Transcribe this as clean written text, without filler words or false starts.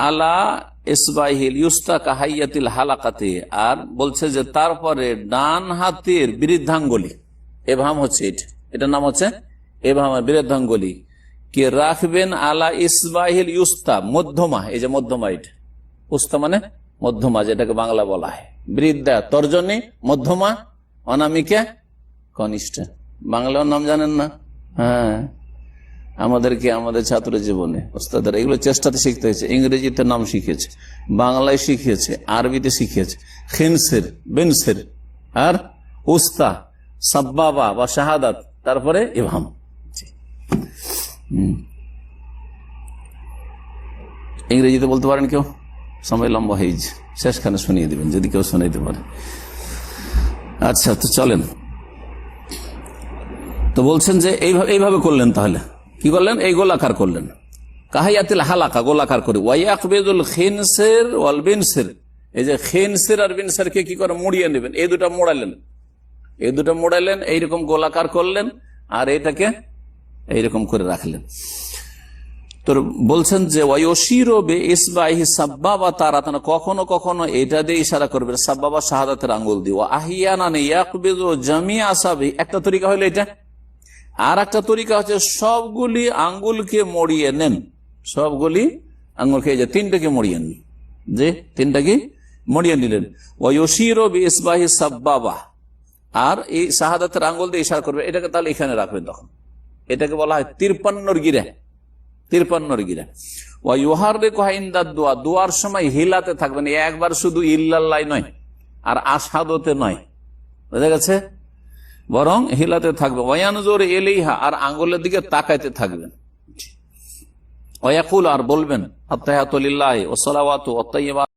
আলা ইসবাহিল ইউস্তা কাহাইয়াতিল হালাকাতে, আর বলছে যে তারপরে ডান হাতের বৃদ্ধাঙ্গুলি, এভাম হচ্ছে এটার নাম হচ্ছে এভাম, বৃদ্ধাঙ্গুলি কে রাখবেন আলা ইসবাহিল ইউস্তা, মধ্যমা, এই যে মধ্যমা, এটা উস্তা মানে মধ্যমা, যেটাকে বাংলা বলা হয় বৃদ্ধা, তর্জনী, মধ্যমা, অনামিকা, কনিষ্ঠ। বাংলার নাম জানেন না? হ্যাঁ, আমাদেরকে আমাদের ছাত্র জীবনে ওস্তাদের এগুলো চেষ্টাতে শিখতে হয়েছে। ইংরেজিতে নাম শিখেছে, বাংলায় শিখিয়েছে, আরবিতে শিখিয়েছে। খিনসের, বেনসের, আর উস্তা, সাব্বাবা বা শাহাদাত, তারপরে ইভাম। ইংরেজিতে বলতে পারেন কেউ? সময় লম্বা হয়েছে, শেষখানে শুনিয়ে দিবেন যদি কেউ শোনাইতে পারে। আচ্ছা, তো চলেন। তো বলছেন যে এইভাবে করলেন, তাহলে কি করলেন? এই গোলাকার করলেন, কাহাইয়াতিল হালাকা, গোলাকার করে। ওয়াইয়াকবিদুল খিনসির ওয়াল বিনসির, এই যে খিনসির আর বিনসির কে কি করে মুড়িয়ে নেবেন, এই দুটা মোড়ালেন, এইরকম গোলাকার করলেন, আর এটাকে এইরকম করে রাখলেন। তো বলছেন যে ওয়ায়ুশিরু বিইসবাহি সাব্বাবা তারাতান, কখনো কখনো এটা দিয়ে ইশারা করবেন, সাব্বাবা শাহাদাতের আঙ্গুল দিয়ে। ওয়া আহইয়ানান ইয়াকবিদু জামিআ আসাবি, একটা তরিকা হলো এটা। আর একটা তরিকা হচ্ছে সবগুলি আঙ্গুলকে মড়িয়ে নেন, সবগুলি আঙ্গুলকে, এই যে তিনটাকে মড়িয়ে নেন, যে তিনটাকে মড়িয়ে নিলেন। ওয়ায়ুশিরু বিইসবাহি সাব্বাবা, আর এই শাহাদাতের আঙ্গুল দিয়ে ইশারা করবে, এটাকে তাহলে এখানে রাখবেন। তখন এটাকে বলা হয় 53 গিরা, 53 গিরা। ওয়ায়ুহাররিকু ইনদা দুআ, দুআর সময় হিলাতে থাকবেন, একবার শুধু ইল্লাল্লাহ নয় আর আশহাদুতে নয়, বুঝা গেছে, বরং হিলাতে থাকবে। ওয়ায়ানজুরু ইলাইহা, আর আঙ্গুলের দিকে তাকাইতে থাকবেন। ওয়ায়াকুল, আর বলবেন আত্তাহিয়াতু লিল্লাহি ওয়াস সালাওয়াতু ওয়াত তাইয়্যিবাত